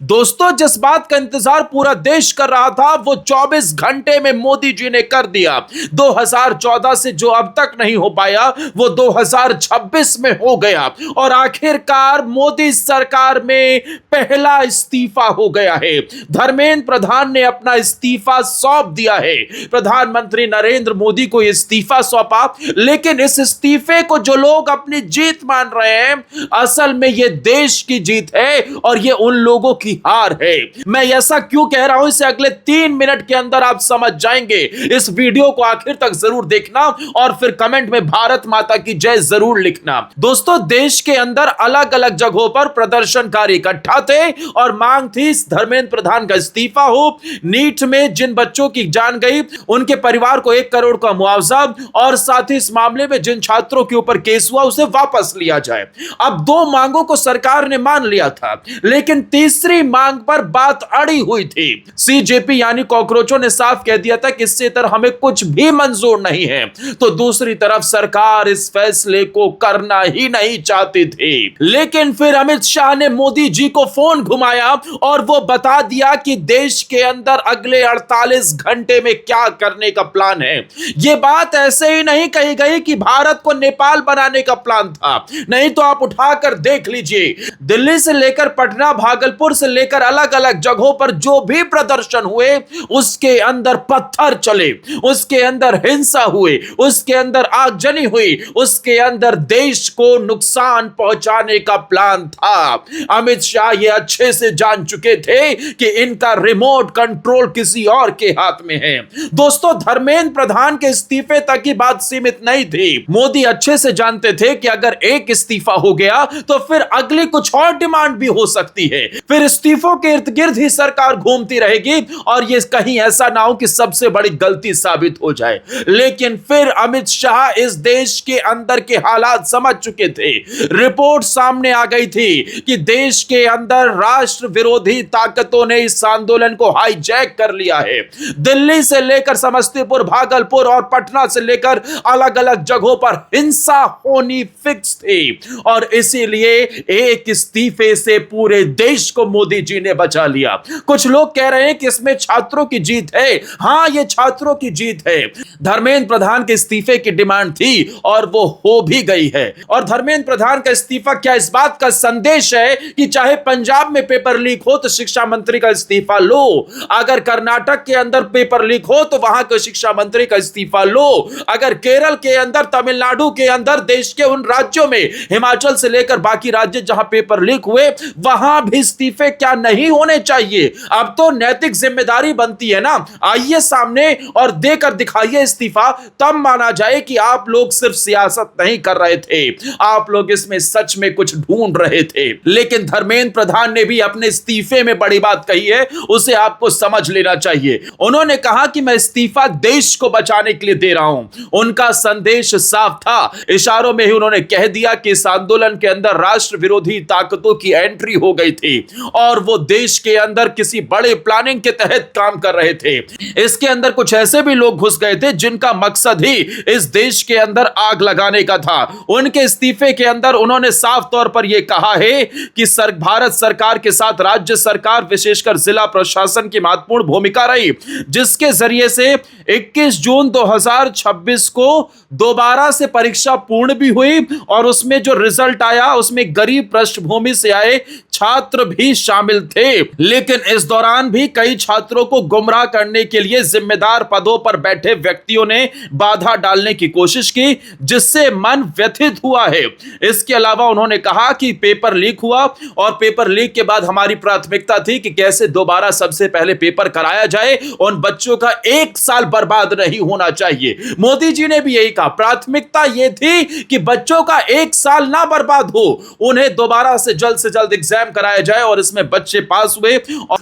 दोस्तों, जिस बात का इंतजार पूरा देश कर रहा था वो 24 घंटे में मोदी जी ने कर दिया। 2014 से जो अब तक नहीं हो पाया वो 2026 में हो गया और आखिरकार मोदी सरकार में पहला इस्तीफा हो गया है। धर्मेंद्र प्रधान ने अपना इस्तीफा सौंप दिया है। प्रधानमंत्री नरेंद्र मोदी को इस्तीफा सौंपा, लेकिन इस इस्तीफे को जो लोग अपनी जीत मान रहे हैं, असल में ये देश की जीत है और ये उन लोगों की हार है। मैं ऐसा क्यों कह रहा हूं, इसे अगले 3 मिनट के अंदर आप समझ जाएंगे। इस वीडियो को आखिर तक जरूर देखना और फिर कमेंट में भारत माता की जय जरूर लिखना। दोस्तों, देश के अंदर अलग अलग जगहों पर प्रदर्शनकारी इकट्ठा थे और मांग थी धर्मेंद्र प्रधान का इस्तीफा हो। नीट में जिन बच्चों की जान गई उनके परिवार को 1 करोड़ का मुआवजा और साथ ही इस मामले में जिन छात्रों के ऊपर केस हुआ उसे वापस लिया जाए। अब 2 मांगों को सरकार ने मान लिया था, लेकिन तीसरी मांग पर बात अड़ी हुई थी। सीजेपी यानी कॉकरोचों ने साफ कह दिया था कि इससे तरह हमें कुछ भी मंजूर नहीं है। तो दूसरी तरफ सरकार इस फैसले को करना ही नहीं चाहती थी, लेकिन फिर अमित शाह ने मोदी जी को फोन घुमाया और वो बता दिया कि देश के अंदर अगले 48 घंटे में क्या करने का प्लान है। यह बात ऐसे ही नहीं कही गई कि भारत को नेपाल बनाने का प्लान था, नहीं तो आप उठाकर देख लीजिए। दिल्ली से लेकर पटना, भागलपुर से लेकर अलग अलग जगहों पर जो भी प्रदर्शन हुए उसके अंदर पत्थर चले, उसके अंदर हिंसा हुई, उसके अंदर आगजनी हुई, उसके अंदर देश को नुकसान पहुंचाने का प्लान था। अमित शाह ये अच्छे से जान चुके थे कि इनका रिमोट कंट्रोल किसी और के हाथ में है। दोस्तों, धर्मेंद्र प्रधान के इस्तीफे तक की बात सीमित नहीं थी। मोदी अच्छे से जानते थे कि अगर एक इस्तीफा हो गया तो फिर अगली कुछ और डिमांड भी हो सकती है। फिर इस्तीफों के इर्द गिर्द ही सरकार घूमती रहेगी और यह कहीं ऐसा ना हो कि सबसे बड़ी गलती साबित हो जाए। लेकिन फिर अमित शाह इस देश के अंदर के हालात समझ चुके थे। रिपोर्ट सामने आ गई थी कि देश के अंदर राष्ट्र विरोधी ताकतों ने इस आंदोलन को हाईजैक कर लिया है। दिल्ली से लेकर समस्तीपुर, भागलपुर और पटना से लेकर अलग अलग जगहों पर हिंसा होनी फिक्स थी और इसीलिए एक इस्तीफे से पूरे देश को मोदी जी ने बचा लिया। कुछ लोग कह रहे हैं कि इसमें छात्रों की जीत है। हां, यह छात्रों की जीत है। धर्मेंद्र प्रधान के इस्तीफे की डिमांड थी और वो हो भी गई है। और धर्मेंद्र प्रधान का इस्तीफा क्या इस बात का संदेश है कि चाहे पंजाब में पेपर लीक हो तो शिक्षा मंत्री का इस्तीफा लो, अगर कर्नाटक के अंदर पेपर लीक हो तो वहां के शिक्षा मंत्री का इस्तीफा लो, अगर केरल के अंदर, तमिलनाडु के अंदर, देश के उन राज्यों में, हिमाचल से लेकर बाकी राज्य जहां पेपर लीक हुए वहां भी इस्तीफे क्या नहीं होने चाहिए? अब तो नैतिक जिम्मेदारी बनती है ना, आइए सामने और देकर दिखाइए इस्तीफा, तब माना जाए कि आप लोग सिर्फ सियासत नहीं कर रहे थे, आप लोग इसमें सच में कुछ ढूंढ रहे थे। लेकिन धर्मेंद्र प्रधान ने भी अपने इस्तीफे में बड़ी बात कही है, उसे आपको समझ लेना चाहिए। उन्होंने कहा कि मैं इस्तीफा देश को बचाने के लिए दे रहा हूं। उनका संदेश साफ था, इशारों में ही उन्होंने कह दिया कि इस आंदोलन के अंदर राष्ट्र विरोधी ताकतों की एंट्री हो गई थी और वो देश के अंदर किसी बड़े प्लानिंग के तहत काम कर रहे थे। इसके अंदर कुछ ऐसे भी लोग घुस गए थे जिनका मकसद ही इस देश के अंदर आग लगाने का था। उनके इस्तीफे के अंदर उन्होंने साफ तौर पर यह कहा है कि भारत सरकार के साथ राज्य सरकार, विशेषकर जिला प्रशासन की महत्वपूर्ण भूमिका रही, जिसके जरिए से 21 जून 2026 को दोबारा से परीक्षा पूर्ण भी हुई और उसमें जो रिजल्ट आया उसमें गरीब पृष्ठभूमि से आए छात्र भी शामिल थे। लेकिन इस दौरान भी कई छात्रों को गुमराह करने के लिए जिम्मेदार पदों पर बैठे व्यक्तियों ने बाधा डालने की कोशिश की, जिससे मन व्यथित हुआ है। इसके अलावा उन्होंने कहा कि पेपर लीक हुआ और पेपर लीक के बाद हमारी प्राथमिकता थी कि कैसे दोबारा सबसे पहले पेपर कराया जाए, उन बच्चों का 1 साल बर्बाद नहीं होना चाहिए। मोदी जी ने भी यही कहा, प्राथमिकता यह थी कि बच्चों का 1 साल ना बर्बाद हो, उन्हें दोबारा से जल्द एग्जाम कराया जाए और इसमें बच्चे पास हुए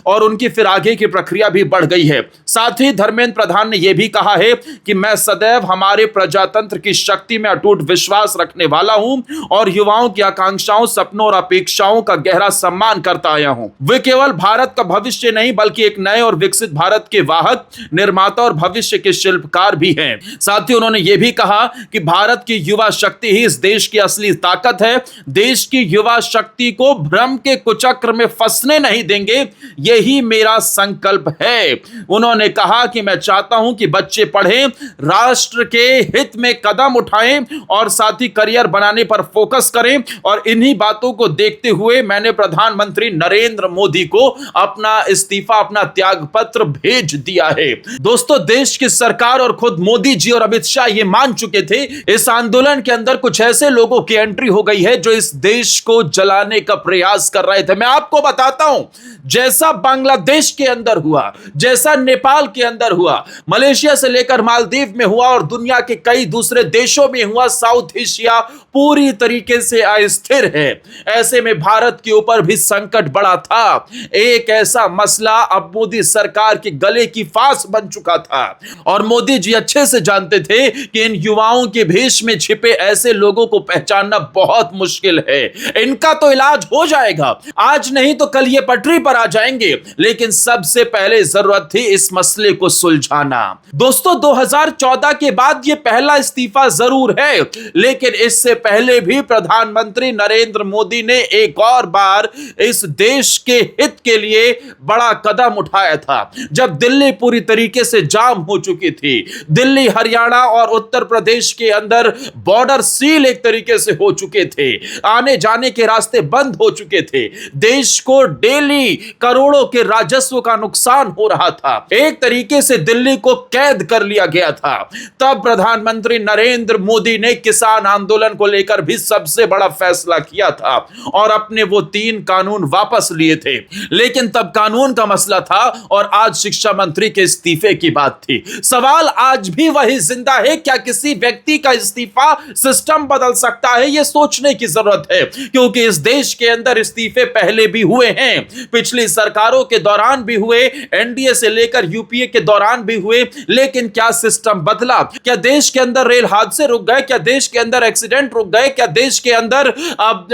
और उनकी फिर आगे की प्रक्रिया भी बढ़ गई है। साथ ही धर्मेंद्र प्रधान ने यह भी कहा है कि मैं सदैव हमारे प्रजातंत्र की शक्ति में अटूट विश्वास रखने वाला हूं और युवाओं की आकांक्षाओं, सपनों और अपेक्षाओं का गहरा सम्मान करता आया हूं। वे केवल भारत का भविष्य नहीं बल्कि एक नए और विकसित भारत के वाहक, निर्माता और भविष्य के शिल्पकार भी हैं। साथ ही उन्होंने यह भी कहा कि भारत की युवा शक्ति ही इस देश की असली ताकत है। देश की युवा शक्ति को भ्रम के कुचक्र में फंसने नहीं देंगे, यही मेरा संकल्प है। उन्होंने कहा कि मैं चाहता हूं कि बच्चे पढ़ें, राष्ट्र के हित में कदम उठाएं और साथ ही करियर बनाने पर फोकस करें। और इन्हीं बातों को देखते हुए मैंने प्रधानमंत्री नरेंद्र मोदी को अपना इस्तीफा, अपना त्याग पत्र भेज दिया है। दोस्तों, देश की सरकार और खुद मोदी जी और अमित शाह ये मान चुके थे, इस आंदोलन के अंदर कुछ ऐसे लोगों की एंट्री हो गई है जो इस देश को जलाने का प्रयास कर रहे थे। मैं आपको बताता हूं, जैसा बांग्लादेश के अंदर हुआ, जैसा नेपाल के अंदर हुआ, मलेशिया से लेकर मालदीव में हुआ और दुनिया के कई दूसरे देशों में हुआ, साउथ एशिया पूरी तरीके से अस्थिर है। ऐसे में भारत के ऊपर भी संकट बड़ा था। एक ऐसा मसला अब मोदी सरकार के गले की फांस बन चुका था और मोदी जी अच्छे से जानते थे कि इन युवाओं के भेष में छिपे ऐसे लोगों को पहचानना बहुत मुश्किल है। इनका तो इलाज हो जाएगा, आज नहीं तो कल ये पटरी पर आ जाएंगे, लेकिन सबसे पहले जरूरत थी इस मसले को सुलझाना। दोस्तों, 2014 के बाद ये पहला इस्तीफा जरूर है, लेकिन इससे पहले भी प्रधानमंत्री नरेंद्र मोदी ने एक और बार इस देश के हित के लिए बड़ा कदम उठाया था। जब दिल्ली पूरी तरीके से जाम हो चुकी थी, दिल्ली, हरियाणा और उत्तर प्रदेश के अंदर बॉर्डर सील एक तरीके से हो चुके थे, आने जाने के रास्ते बंद हो चुके थे, देश को डेली करोड़ों के राजस्व का नुकसान हो रहा था, एक तरीके से दिल्ली को कैद कर लिया गया था। तब प्रधानमंत्री नरेंद्र मोदी ने किसान आंदोलन को लेकर भी सबसे बड़ा फैसला किया था और अपने वो 3 कानून वापस लिए थे। लेकिन तब कानून का मसला था और आज शिक्षा मंत्री के इस्तीफे की बात थी। सवाल आज भी वही जिंदा है, क्या किसी व्यक्ति का इस्तीफा सिस्टम बदल सकता है? यह सोचने की जरूरत है, क्योंकि इस देश के अंदर इस्तीफे पहले भी हुए हैं, पिछली सरकारों के दौरान भी हुए, एनडीए से लेकर यूपीए के दौरान भी हुए। लेकिन क्या सिस्टम बदला? क्या देश के अंदर रेल हादसे रुक गए? क्या देश के अंदर एक्सीडेंट रुक गए? क्या देश के अंदर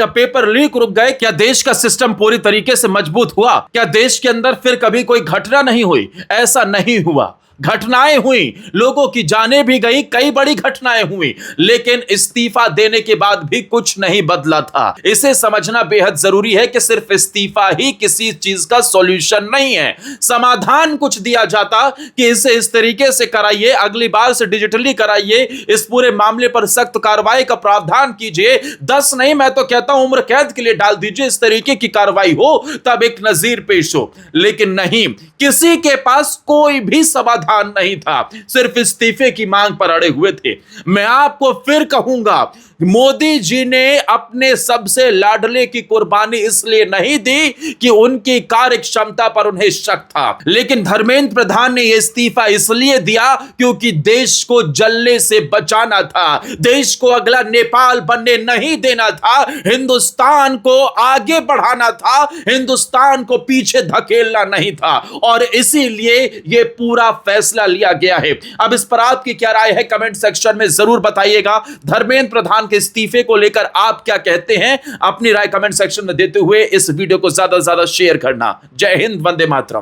पेपर लीक रुक गए? क्या देश का सिस्टम पूरी तरीके से मजबूत हुआ? क्या देश के अंदर फिर कभी कोई घटना नहीं हुई? ऐसा नहीं हुआ। घटनाएं हुई, लोगों की जानें भी गई, कई बड़ी घटनाएं हुई, लेकिन इस्तीफा देने के बाद भी कुछ नहीं बदला था। इसे समझना बेहद जरूरी है कि सिर्फ इस्तीफा ही किसी चीज का सॉल्यूशन नहीं है। समाधान कुछ दिया जाता कि इसे इस तरीके से कराइए, अगली बार से डिजिटली कराइए, इस पूरे मामले पर सख्त कार्रवाई का प्रावधान कीजिए, 10 नहीं मैं तो कहता हूं उम्र कैद के लिए डाल दीजिए, इस तरीके की कार्रवाई हो, तब एक नजीर पेश हो। लेकिन नहीं, किसी के पास कोई भी समाधान नहीं था, सिर्फ इस्तीफे की मांग पर अड़े हुए थे। मैं आपको फिर कहूंगा, मोदी जी ने अपने सबसे लाडले की कुर्बानी इसलिए नहीं दी कि उनकी कार्य क्षमता पर उन्हें शक था, लेकिन धर्मेंद्र प्रधान ने यह इस्तीफा इसलिए दिया क्योंकि देश को जलने से बचाना था, देश को अगला नेपाल बनने नहीं देना था, हिंदुस्तान को आगे बढ़ाना था, हिंदुस्तान को पीछे धकेलना नहीं था, और इसीलिए यह पूरा फैसला लिया गया है। अब इस पर आपकी क्या राय है, कमेंट सेक्शन में जरूर बताइएगा। धर्मेंद्र प्रधान के इस्तीफे को लेकर आप क्या कहते हैं, अपनी राय कमेंट सेक्शन में देते हुए इस वीडियो को ज्यादा से ज्यादा शेयर करना। जय हिंद, वंदे मातरम।